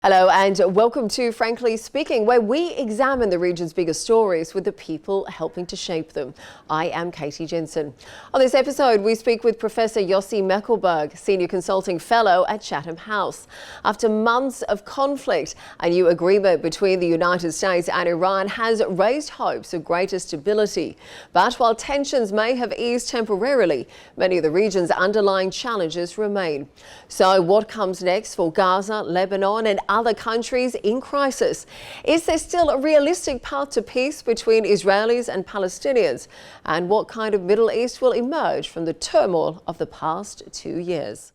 Hello and welcome to Frankly Speaking, where we examine the region's biggest stories with the people helping to shape them. I am Katie Jensen. On this episode, we speak with Professor Yossi Mekelberg, Senior Consulting Fellow at Chatham House. After months of conflict, a new agreement between the United States and Iran has raised hopes of greater stability. But while tensions may have eased temporarily, many of the region's underlying challenges remain. So what comes next for Gaza, Lebanon and other countries in crisis? Is there still a realistic path to peace between Israelis and Palestinians? And what kind of Middle East will emerge from the turmoil of the past 2 years?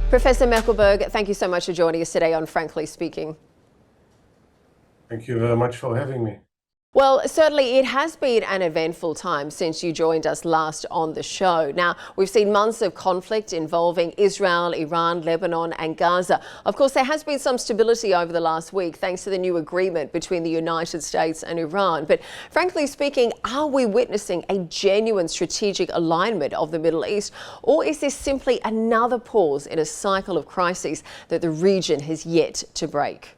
Professor Mekelberg, thank you so much for joining us today on Frankly Speaking. Thank you very much for having me. Well, certainly it has been an eventful time since you joined us last on the show. Now, we've seen months of conflict involving Israel, Iran, Lebanon and Gaza. Of course, there has been some stability over the last week thanks to the new agreement between the United States and Iran. But frankly speaking, are we witnessing a genuine strategic alignment of the Middle East? Or is this simply another pause in a cycle of crises that the region has yet to break?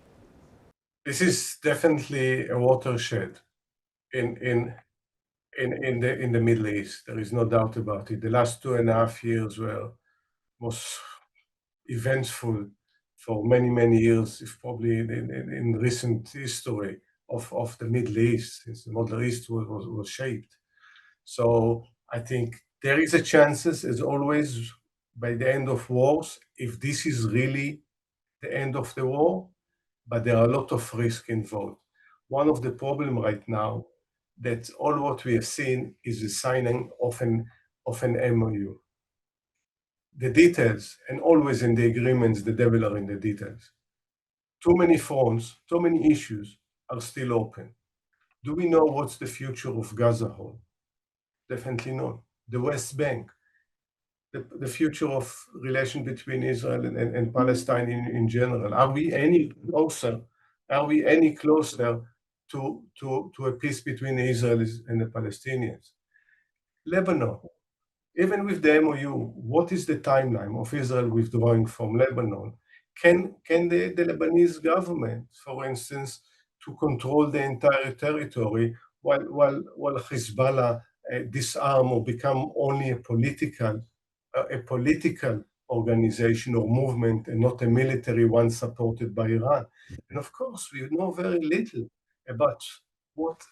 This is definitely a watershed in the Middle East. There is no doubt about it. The last 2.5 years were most eventful for many years, if probably in recent history of the Middle East, since the Middle East was shaped. So I think there is a chances, as always, by the end of wars, if this is really the end of the war, but there are a lot of risk involved. One of the problem right now that all what we have seen is the signing of an MOU. The details, and always in the agreements, the devil are in the details. Too many fronts, too many issues are still open. Do we know what's the future of Gaza hold? Definitely not. The West Bank, the future of relation between Israel and Palestine in general. Are we any closer? Are we any closer to a peace between the Israelis and the Palestinians? Lebanon, even with the MOU, what is the timeline of Israel withdrawing from Lebanon? Can the Lebanese government, for instance, to control the entire territory while Hezbollah disarm or become only a political organization or movement and not a military one supported by Iran? And of course, we know very little about what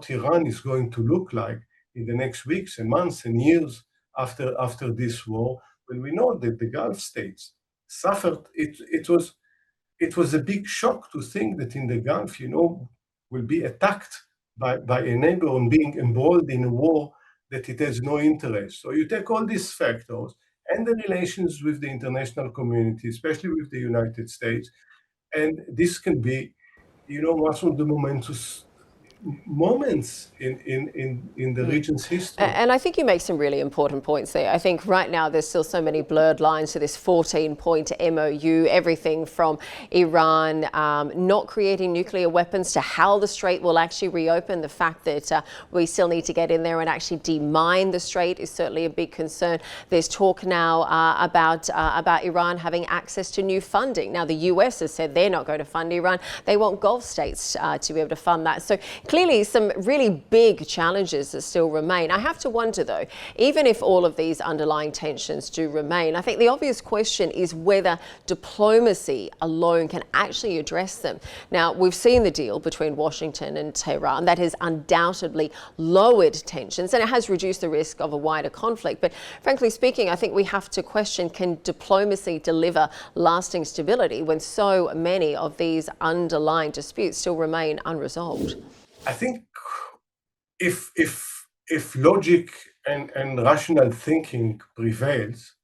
Iran is going to look like in the next weeks and months and years after this war, when we know that the Gulf states suffered. It was a big shock to think that in the Gulf, will be attacked by a neighbor and being embroiled in a war that it has no interest. So you take all these factors and the relations with the international community, especially with the United States, and this can be, one of the momentous moments in the region's history. And I think you make some really important points there. I think right now there's still so many blurred lines to this 14-point MOU, everything from Iran not creating nuclear weapons to how the Strait will actually reopen. The fact that we still need to get in there and actually demine the Strait is certainly a big concern. There's talk now about Iran having access to new funding. Now, the US has said they're not going to fund Iran. They want Gulf states to be able to fund that. So clearly some really big challenges that still remain. I have to wonder though, even if all of these underlying tensions do remain, I think the obvious question is whether diplomacy alone can actually address them. Now, we've seen the deal between Washington and Tehran that has undoubtedly lowered tensions and it has reduced the risk of a wider conflict. But frankly speaking, I think we have to question, can diplomacy deliver lasting stability when so many of these underlying disputes still remain unresolved? I think if logic and rational thinking prevails,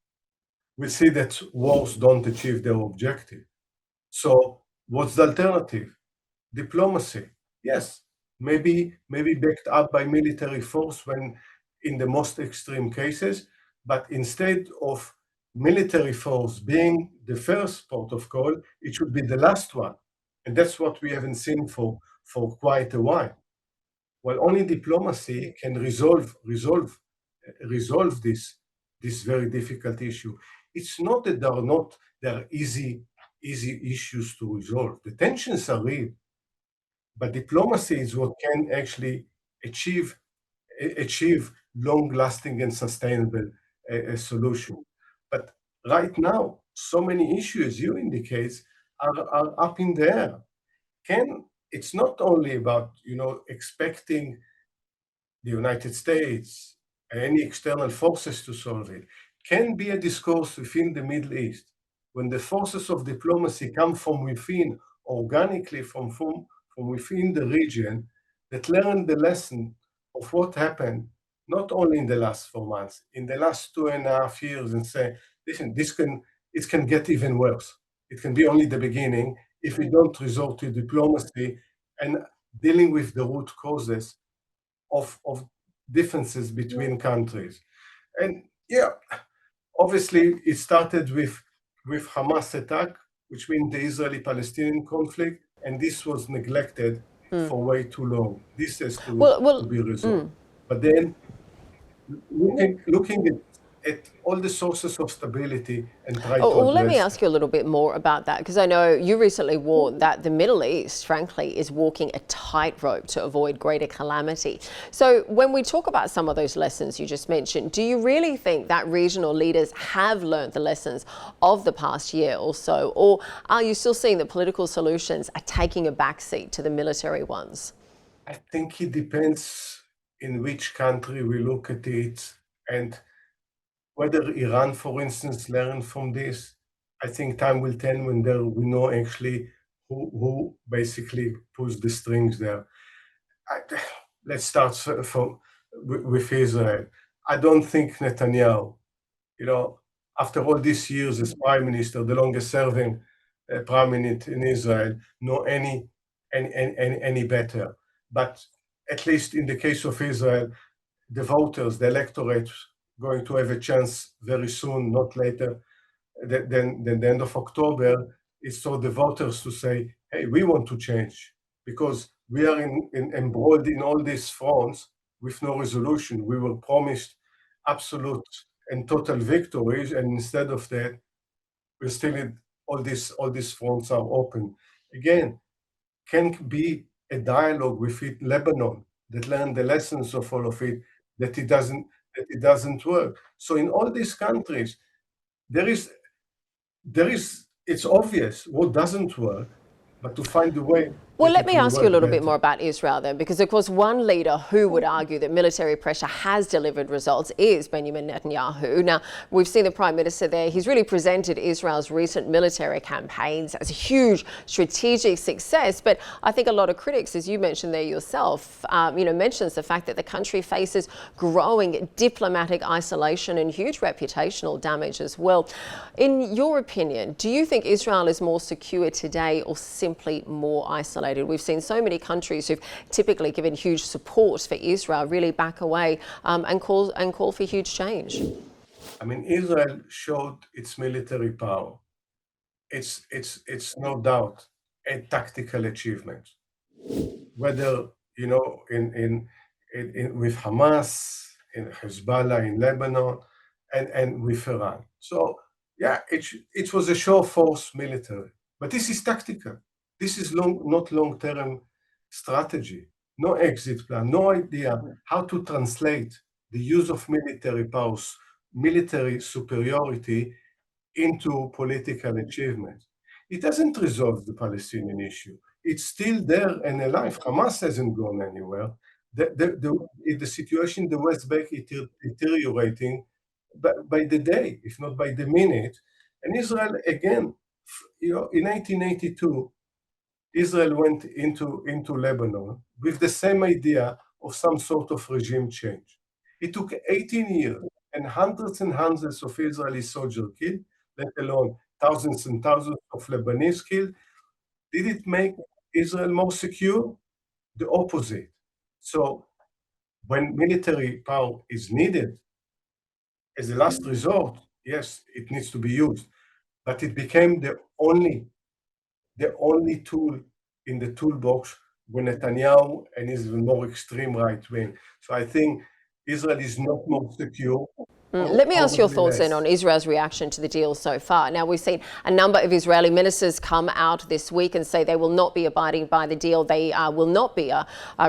we see that wars don't achieve their objective. So what's the alternative? Diplomacy. Yes, maybe backed up by military force when in the most extreme cases, but instead of military force being the first port of call, it should be the last one. And that's what we haven't seen for quite a while. Well, only diplomacy can resolve this very difficult issue. It's not that there are easy issues to resolve. The tensions are real, but diplomacy is what can actually achieve long-lasting and sustainable solution. But right now, so many issues you indicate are up in the air. It's not only about expecting the United States and any external forces to solve it. Can be a discourse within the Middle East when the forces of diplomacy come from within, organically from within the region, that learn the lesson of what happened not only in the last 4 months, in the last 2.5 years, and say, listen, it can get even worse. It can be only the beginning if we don't resort to diplomacy and dealing with the root causes of differences between countries. And yeah, obviously it started with Hamas attack, which means the Israeli-Palestinian conflict, and this was neglected for way too long. This has to be resolved. But then looking at all the sources of stability and try to address. Well, let me ask you a little bit more about that, because I know you recently warned that the Middle East, frankly, is walking a tightrope to avoid greater calamity. So when we talk about some of those lessons you just mentioned, do you really think that regional leaders have learned the lessons of the past year or so? Or are you still seeing that political solutions are taking a backseat to the military ones? I think it depends in which country we look at it, and whether Iran, for instance, learned from this. I think time will tell when we know actually who basically pulls the strings there. Let's start with Israel. I don't think Netanyahu, after all these years as prime minister, the longest serving prime minister in Israel, know any better. But at least in the case of Israel, the voters, the electorate, going to have a chance very soon, not later than the end of October, is for the voters to say, hey, we want to change, because we are embroiled in all these fronts with no resolution. We were promised absolute and total victories, and instead of that, we're still in all these fronts are open. Again, can be a dialogue with Lebanon that learned the lessons of all of it, that it doesn't work. So in all these countries, it's obvious what doesn't work, but to find a way. Well, let me ask you a little bit more about Israel then, because of course one leader who would argue that military pressure has delivered results is Benjamin Netanyahu. Now, we've seen the Prime Minister there. He's really presented Israel's recent military campaigns as a huge strategic success. But I think a lot of critics, as you mentioned there yourself, mentions the fact that the country faces growing diplomatic isolation and huge reputational damage as well. In your opinion, do you think Israel is more secure today or simply more isolated? We've seen so many countries who've typically given huge support for Israel really back away and call for huge change. I mean, Israel showed its military power. It's no doubt a tactical achievement. Whether with Hamas, in Hezbollah, in Lebanon, and with Iran. So yeah, it was a show of force military, but this is tactical. This is not long-term strategy, no exit plan, no idea how to translate the use of military powers, military superiority into political achievement. It doesn't resolve the Palestinian issue. It's still there and alive. Hamas hasn't gone anywhere. The situation in the West Bank is deteriorating by the day, if not by the minute. And Israel, again, in 1982, Israel went into Lebanon with the same idea of some sort of regime change. It took 18 years and hundreds of Israeli soldiers killed, let alone thousands and thousands of Lebanese killed. Did it make Israel more secure? The opposite. So when military power is needed as a last resort, yes, it needs to be used, but it became the only tool in the toolbox when Netanyahu and his more extreme right wing. So I think Israel is not more secure, Let me ask your probably thoughts then on less. Israel's reaction to the deal so far. Now, we've seen a number of Israeli ministers come out this week and say they will not be abiding by the deal. They will not be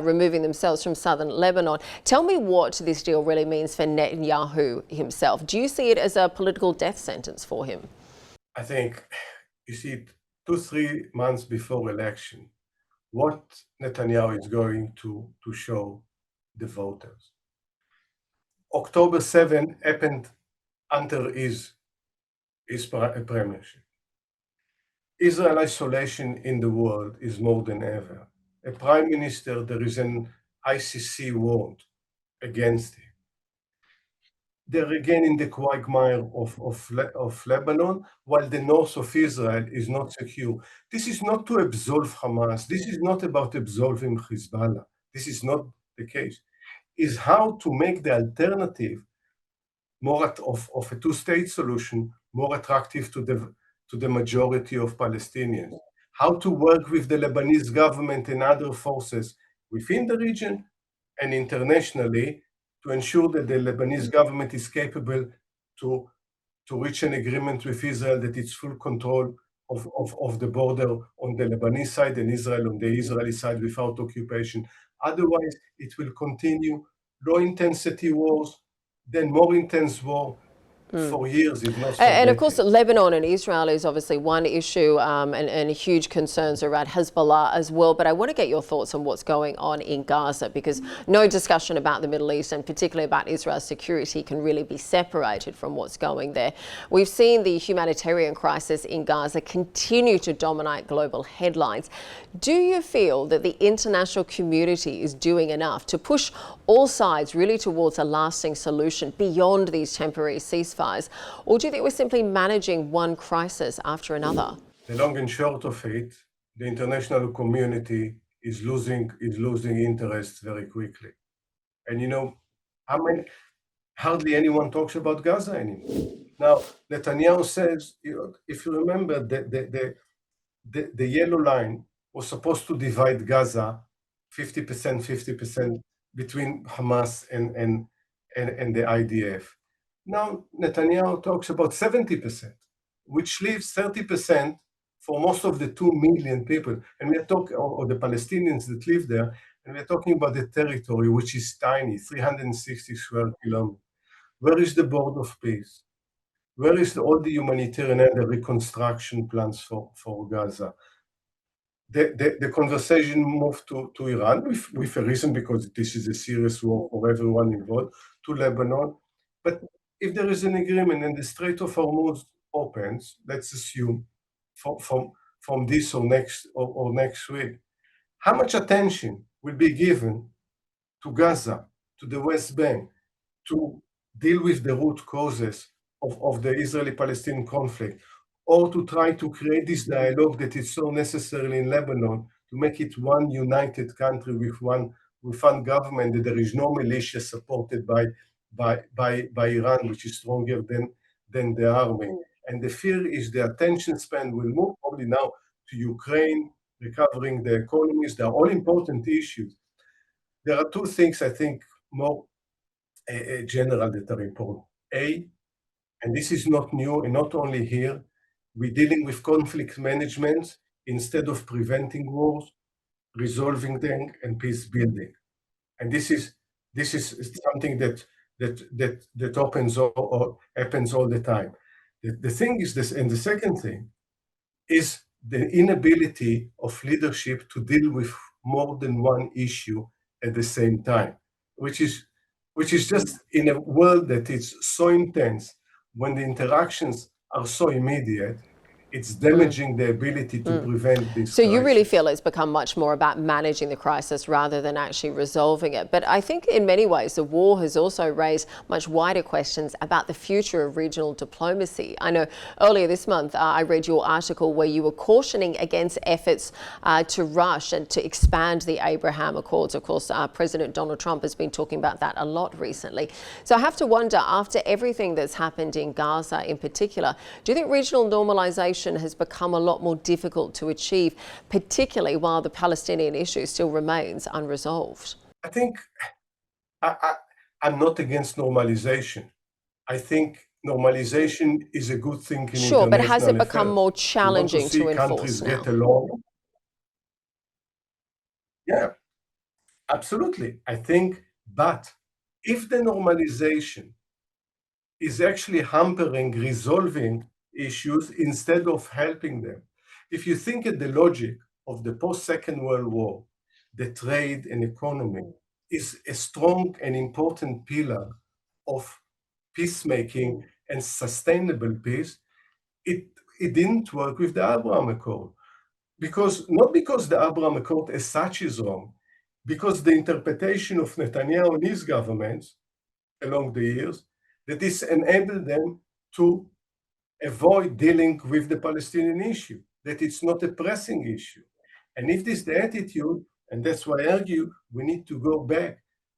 removing themselves from southern Lebanon. Tell me what this deal really means for Netanyahu himself. Do you see it as a political death sentence for him? I think, you see, 2-3 months before election, what Netanyahu is going to show the voters. October 7 happened under his premiership. Israel isolation in the world is more than ever. A prime minister, there is an ICC warrant against him. They're again in the quagmire of Lebanon, while the north of Israel is not secure. This is not to absolve Hamas. This is not about absolving Hezbollah. This is not the case. Is how to make the alternative of a two-state solution more attractive to the majority of Palestinians. How to work with the Lebanese government and other forces within the region and internationally to ensure that the Lebanese government is capable to reach an agreement with Israel that it's full control of the border on the Lebanese side and Israel on the Israeli side without occupation. Otherwise, it will continue low intensity wars, then more intense war for years, if not for And of course, decades. Lebanon and Israel is obviously one issue, and huge concerns around Hezbollah as well. But I want to get your thoughts on what's going on in Gaza, because no discussion about the Middle East and particularly about Israel's security can really be separated from what's going there. We've seen the humanitarian crisis in Gaza continue to dominate global headlines. Do you feel that the international community is doing enough to push all sides really towards a lasting solution beyond these temporary ceasefires? Or do you think we're simply managing one crisis after another? The long and short of it, the international community is losing interest very quickly. And hardly anyone talks about Gaza anymore. Now, Netanyahu says, if you remember, the yellow line was supposed to divide Gaza 50%, 50% between Hamas and the IDF. Now Netanyahu talks about 70%, which leaves 30% for most of the 2 million people. And we're talking, or the Palestinians that live there, and we're talking about the territory, which is tiny, 360 square kilometers. Where is the board of peace? Where is all the humanitarian and the reconstruction plans for Gaza? The conversation moved to Iran with a reason, because this is a serious war for everyone involved, to Lebanon. But if there is an agreement and the Strait of Hormuz opens, let's assume from this or next week, how much attention will be given to Gaza, to the West Bank, to deal with the root causes of the Israeli-Palestinian conflict, or to try to create this dialogue that is so necessary in Lebanon to make it one united country with one government, that there is no militia supported by Iran, which is stronger than the army. And the fear is the attention span will move probably now to Ukraine, recovering the economies. They are all important issues. There are two things I think more general that are important. And this is not new, and not only here, we're dealing with conflict management instead of preventing wars, resolving them, and peace building. And this is something that happens all the time. The thing is this, and the second thing is the inability of leadership to deal with more than one issue at the same time, which is just in a world that is so intense, when the interactions are so immediate, it's damaging the ability to prevent this So you really crisis. feel it's become much more about managing the crisis rather than actually resolving it. But I think in many ways the war has also raised much wider questions about the future of regional diplomacy. I know earlier this month I read your article where you were cautioning against efforts to rush and to expand the Abraham Accords. Of course, President Donald Trump has been talking about that a lot recently. So I have to wonder, after everything that's happened in Gaza in particular, do you think regional normalization has become a lot more difficult to achieve, particularly while the Palestinian issue still remains unresolved? I think I'm not against normalization. I think normalization is a good thing in Sure, but has it international become affairs. more We want to challenging see to enforce countries get now? along. Yeah, absolutely. I think, but if the normalization is actually hampering resolving issues instead of helping them, if you think at the logic of the post-Second World War, the trade and economy is a strong and important pillar of peacemaking and sustainable peace, it, it didn't work with the Abraham Accord. Not because the Abraham Accord as such is wrong, because the interpretation of Netanyahu and his governments along the years, that this enabled them to avoid dealing with the Palestinian issue, that it's not a pressing issue. And if this is the attitude, and that's why I argue we need to go back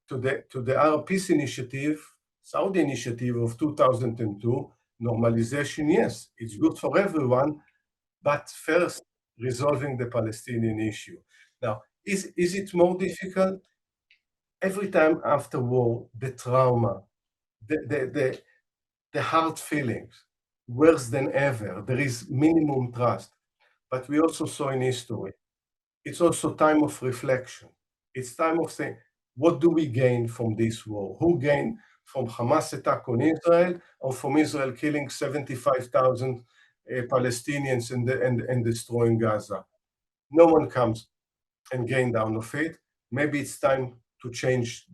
to the Arab Peace Initiative, Saudi Initiative of 2002, normalization, yes, it's good for everyone, but first resolving the Palestinian issue. Now, is it more difficult? Every time after war, the trauma, the hard feelings, worse than ever, there is minimum trust. But we also saw in history, it's also time of reflection. It's time of saying, what do we gain from this war? Who gained from Hamas attack on Israel, or from Israel killing 75,000 Palestinians and destroying Gaza? No one comes and gained out of it. Maybe it's time to change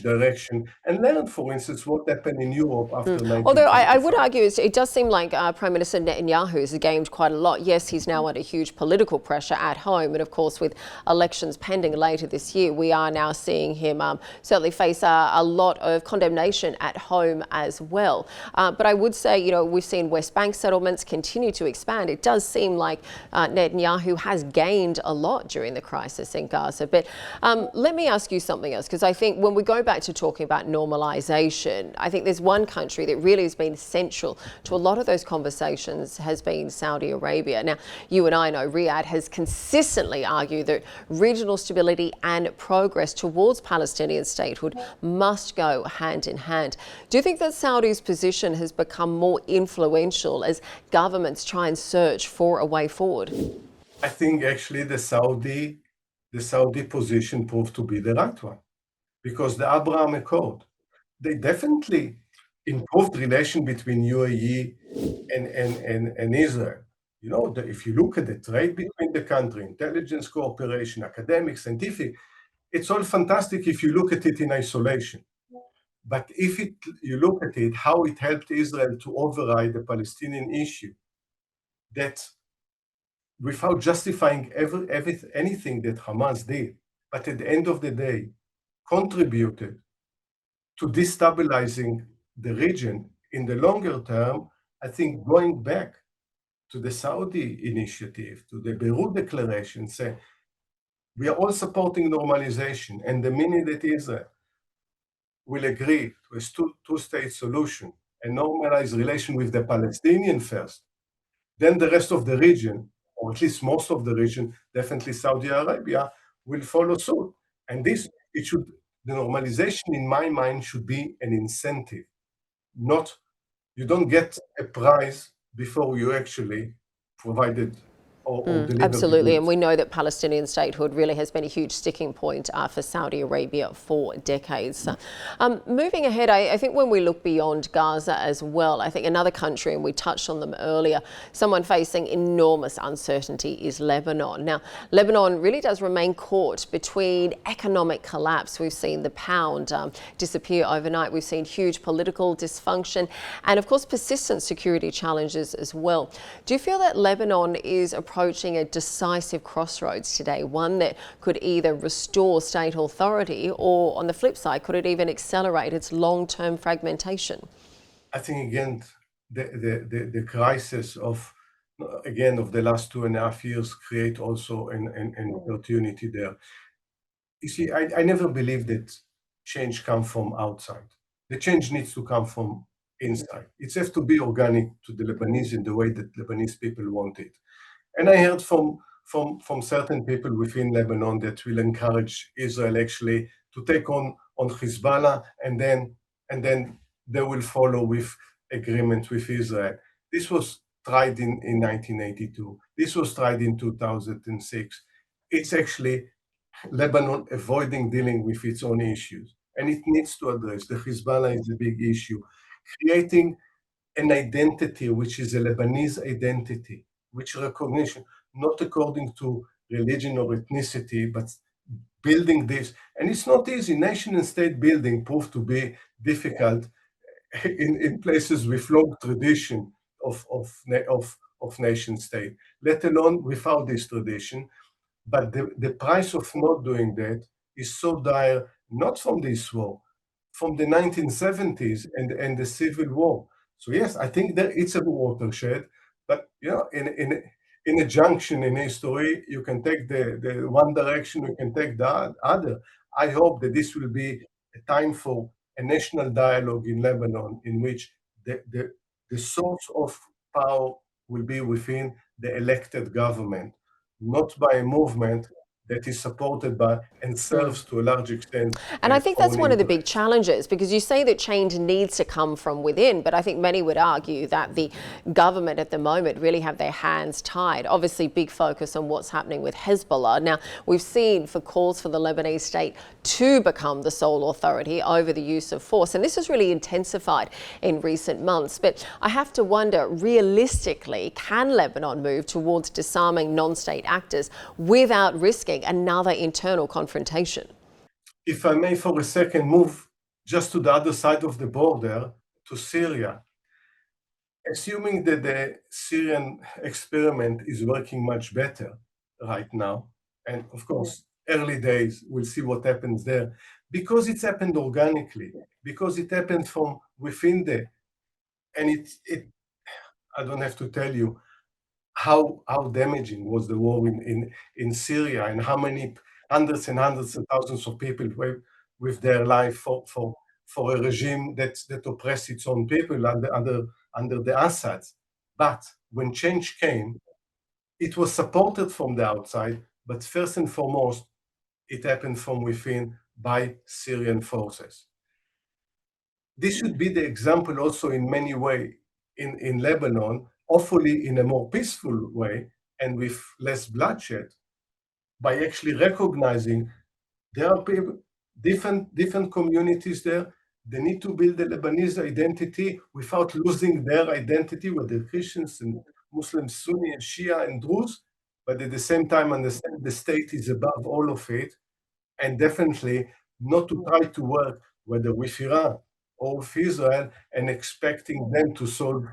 direction and learn, for instance, what happened in Europe after Although I would 1955. argue it does seem like Prime Minister Netanyahu has gained quite a lot. Yes, he's now under huge political pressure at home. And of course, with elections pending later this year, we are now seeing him certainly face a lot of condemnation at home as well. But I would say, we've seen West Bank settlements continue to expand. It does seem like Netanyahu has gained a lot during the crisis in Gaza. But let me ask you something else, because I think when we go back to talking about normalization, I think there's one country that really has been central to a lot of those conversations has been Saudi Arabia. Now, you and I know Riyadh has consistently argued that regional stability and progress towards Palestinian statehood must go hand in hand. Do you think that Saudi's position has become more influential as governments try and search for a way forward? I think actually the Saudi position proved to be the right one, because the Abraham Accord, they definitely improved relation between UAE and Israel. If you look at the trade between the country, intelligence cooperation, academic, scientific, it's all fantastic if you look at it in isolation. But if you look at it, how it helped Israel to override the Palestinian issue, that without justifying anything that Hamas did, but at the end of the day, contributed to destabilizing the region in the longer term. I think going back to the Saudi initiative, to the Beirut Declaration, say we are all supporting normalization, and the minute that Israel will agree to a two-state solution and normalize relation with the Palestinian first, then the rest of the region, or at least most of the region, definitely Saudi Arabia, will follow suit. And the normalization in my mind should be an incentive, not, you don't get a prize before you actually provided or deliver the Absolutely, and goods. we know that Palestinian statehood really has been a huge sticking point for Saudi Arabia for decades. Moving ahead, I think when we look beyond Gaza as well, I think another country, and we touched on them earlier, someone facing enormous uncertainty is Lebanon. Now, Lebanon really does remain caught between economic collapse. We've seen the pound disappear overnight. We've seen huge political dysfunction and, of course, persistent security challenges as well. Do you feel that Lebanon is approaching a decisive crossroads today, one that could either restore state authority or, on the flip side, could it even accelerate its long-term fragmentation? I think again, the crisis of the last 2.5 years create also an opportunity there. You see, I never believed that change come from outside. The change needs to come from inside. It has to be organic to the Lebanese in the way that Lebanese people want it. And I heard from certain people within Lebanon that will encourage Israel actually to take on Hezbollah, and then they will follow with agreement with Israel. This was tried in 1982. This was tried in 2006. It's actually Lebanon avoiding dealing with its own issues, and it needs to address. The Hezbollah is a big issue. Creating an identity which is a Lebanese identity, which recognition, not according to religion or ethnicity, but building this. And it's not easy. Nation and state building proved to be difficult in places with long tradition of nation state, let alone without this tradition. But the price of not doing that is so dire, not from this war, from the 1970s and the Civil War. So yes, I think that it's a watershed, but in a junction in history, you can take the one direction, you can take the other. I hope that this will be a time for a national dialogue in Lebanon in which the source of power will be within the elected government, not by a movement that is supported by and serves to a large extent And I think that's foreign one of the big interests. challenges, because you say that change needs to come from within, but I think many would argue that the government at the moment really have their hands tied. Obviously, big focus on what's happening with Hezbollah. Now, we've seen for calls for the Lebanese state to become the sole authority over the use of force, and this has really intensified in recent months. But I have to wonder, realistically, can Lebanon move towards disarming non-state actors without risking another internal confrontation? If I may for a second move just to the other side of the border, to Syria, assuming that the Syrian experiment is working much better right now, and of course, early days, we'll see what happens there, because it's happened organically, because it happened from within and I don't have to tell you how damaging was the war in Syria, and how many hundreds and hundreds of thousands of people were with their life for a regime that oppressed its own people under the Assads. But when change came, it was supported from the outside, but first and foremost, it happened from within by Syrian forces. This should be the example also in many ways in Lebanon, hopefully in a more peaceful way and with less bloodshed, by actually recognizing there are people, different communities there. They need to build a Lebanese identity without losing their identity, whether Christians and Muslims, Sunni and Shia and Druze, but at the same time understand the state is above all of it, and definitely not to try to work whether with Iran or with Israel and expecting them to solve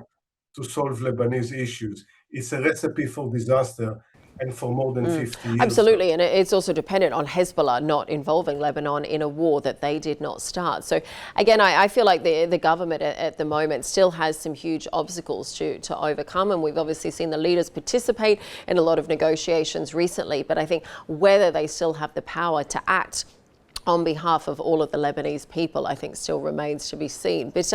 Lebanese issues. It's a recipe for disaster, and for more than 50 years now. Absolutely, and it's also dependent on Hezbollah not involving Lebanon in a war that they did not start. So again, I feel like the government at the moment still has some huge obstacles to overcome, and we've obviously seen the leaders participate in a lot of negotiations recently, but I think whether they still have the power to act on behalf of all of the Lebanese people, I think still remains to be seen. But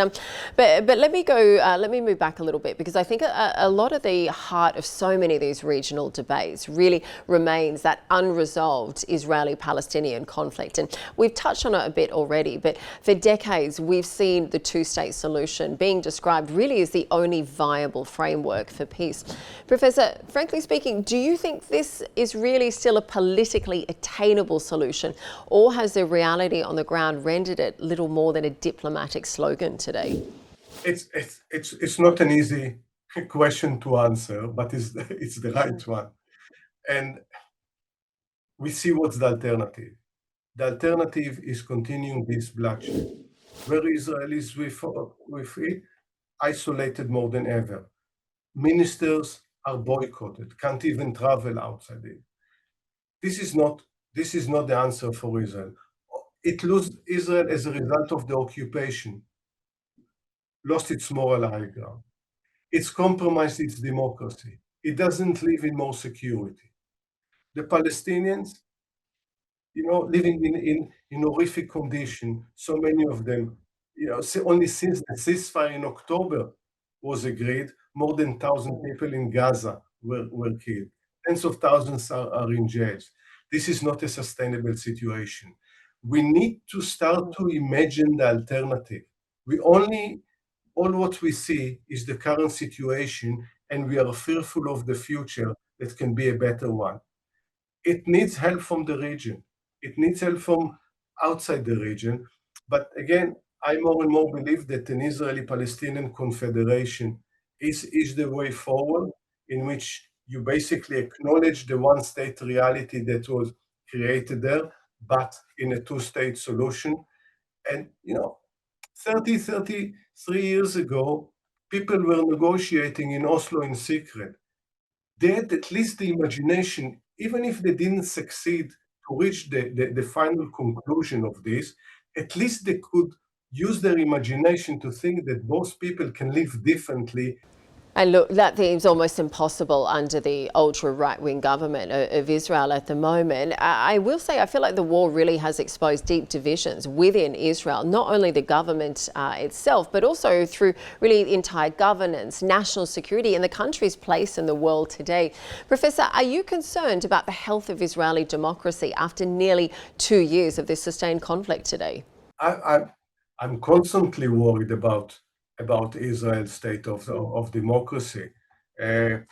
let me go. Let me move back a little bit, because I think a lot of the heart of so many of these regional debates really remains that unresolved Israeli-Palestinian conflict, and we've touched on it a bit already. But for decades, we've seen the two-state solution being described really as the only viable framework for peace. Professor, frankly speaking, do you think this is really still a politically attainable solution, or has the reality on the ground rendered it little more than a diplomatic slogan today? It's not an easy question to answer, but it's the right one. And we see what's the alternative. The alternative is continuing this bloodshed, where Israelis with it isolated more than ever. Ministers are boycotted, can't even travel outside it. This is not the answer for Israel. Israel, as a result of the occupation, lost its moral high ground. It's compromised its democracy. It doesn't live in more security. The Palestinians, living in horrific condition, so many of them, only since the ceasefire in October was agreed, more than 1,000 people in Gaza were killed. Tens of thousands are in jails. This is not a sustainable situation. We need to start to imagine the alternative. All what we see is the current situation, and we are fearful of the future that can be a better one. It needs help from the region. It needs help from outside the region. But again, I more and more believe that an Israeli-Palestinian confederation is the way forward, in which you basically acknowledge the one-state reality that was created there, but in a two-state solution. And 33 years ago, people were negotiating in Oslo in secret. They had at least the imagination, even if they didn't succeed to reach the final conclusion of this, at least they could use their imagination to think that both people can live differently. And look, that seems almost impossible under the ultra right-wing government of Israel at the moment. I will say, I feel like the war really has exposed deep divisions within Israel, not only the government itself, but also through really the entire governance, national security, and the country's place in the world today. Professor, are you concerned about the health of Israeli democracy after nearly 2 years of this sustained conflict today? I'm constantly worried about Israel's state of democracy, and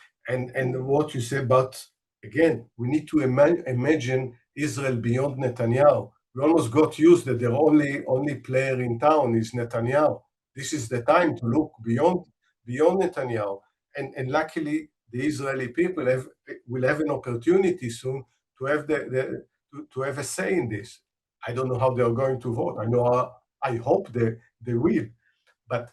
what you said. But again, we need to imagine Israel beyond Netanyahu. We almost got used that the only player in town is Netanyahu. This is the time to look beyond Netanyahu, and luckily the Israeli people will have an opportunity soon to have to have a say in this. I don't know how they are going to vote. I hope they will, but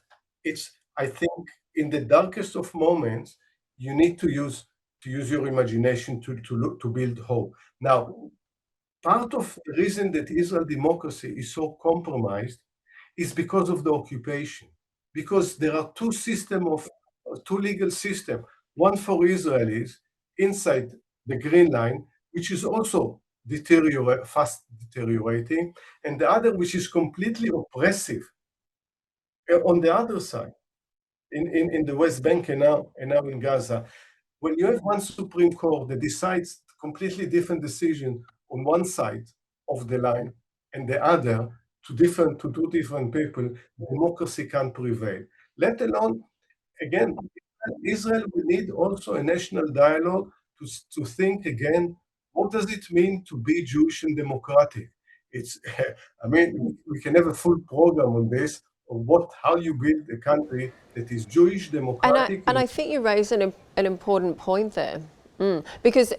I think in the darkest of moments, you need to use your imagination to build hope. Now, part of the reason that Israel democracy is so compromised is because of the occupation, because there are two legal systems, one for Israelis inside the Green Line, which is also fast deteriorating, and the other which is completely oppressive on the other side, in the West Bank and now in Gaza. When you have one Supreme Court that decides completely different decision on one side of the line and the other to two different people, democracy can't prevail. Let alone, again, Israel will need also a national dialogue to think again, what does it mean to be Jewish and democratic? I mean, we can have a full program on this, of how you build a country that is Jewish, democratic. And I think you raise an important point there. Because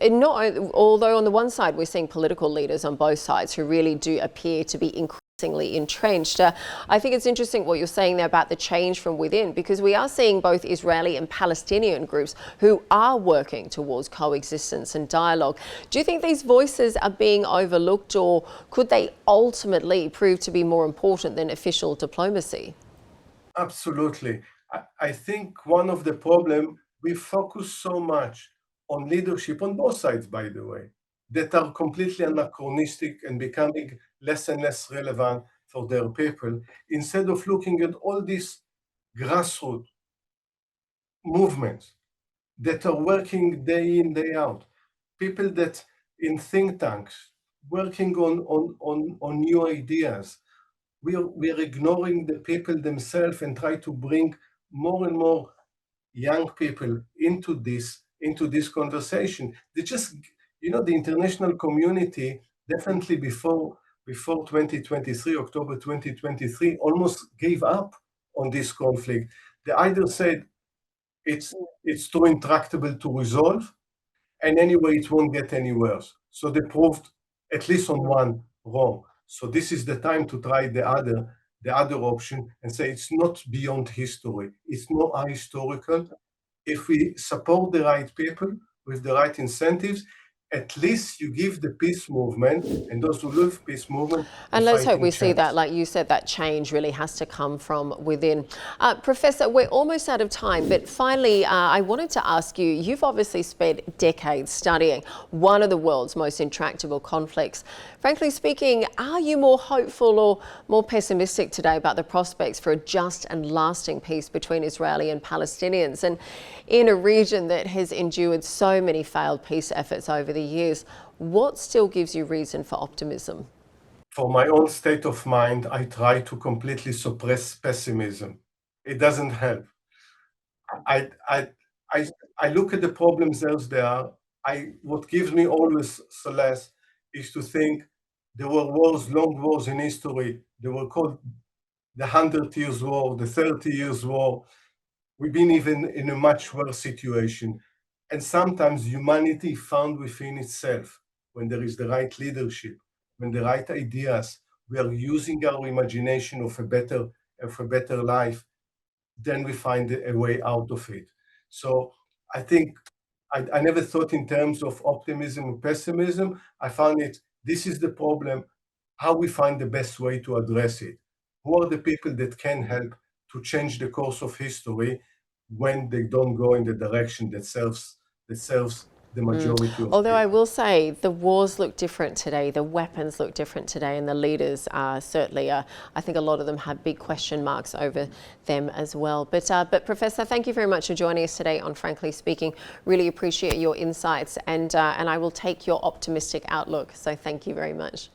although on the one side we're seeing political leaders on both sides who really do appear to be increasingly entrenched, I think it's interesting what you're saying there about the change from within, because we are seeing both Israeli and Palestinian groups who are working towards coexistence and dialogue. Do you think these voices are being overlooked, or could they ultimately prove to be more important than official diplomacy? Absolutely. I think one of the problems, we focus so much on leadership on both sides, by the way, that are completely anachronistic and becoming less and less relevant for their people, instead of looking at all these grassroots movements that are working day in, day out, people that in think tanks working on new ideas. We are ignoring the people themselves and try to bring more and more young people into this conversation. They just, the international community definitely before 2023, October 2023, almost gave up on this conflict. They either said it's too intractable to resolve, and anyway it won't get any worse. So they proved at least on one wrong. So this is the time to try the other option and say it's not beyond history. It's not ahistorical. If we support the right people with the right incentives, at least you give the peace movement and those who love peace movement a And let's hope fighting we see that, chance. like you said, that change really has to come from within. Professor, we're almost out of time, but finally, I wanted to ask you, you've obviously spent decades studying one of the world's most intractable conflicts. Frankly speaking, are you more hopeful or more pessimistic today about the prospects for a just and lasting peace between Israeli and Palestinians? And in a region that has endured so many failed peace efforts over the years, what still gives you reason for optimism? For my own state of mind, I try to completely suppress pessimism. It doesn't help. I I I, I look at the problems as they are. What gives me always solace is to think there were wars, long wars in history. They were called the 100 Years' War, the 30 Years' War. We've been even in a much worse situation. And sometimes humanity found within itself, when there is the right leadership, when the right ideas, we are using our imagination of a better life, then we find a way out of it. So I think I never thought in terms of optimism or pessimism. I found this is the problem, how we find the best way to address it. Who are the people that can help to change the course of history when they don't go in the direction that serves the majority of Although I people? will say the wars look different today, the weapons look different today, and the leaders are certainly, I think a lot of them have big question marks over them as well. But Professor, thank you very much for joining us today on Frankly Speaking. Really appreciate your insights, and I will take your optimistic outlook. So thank you very much.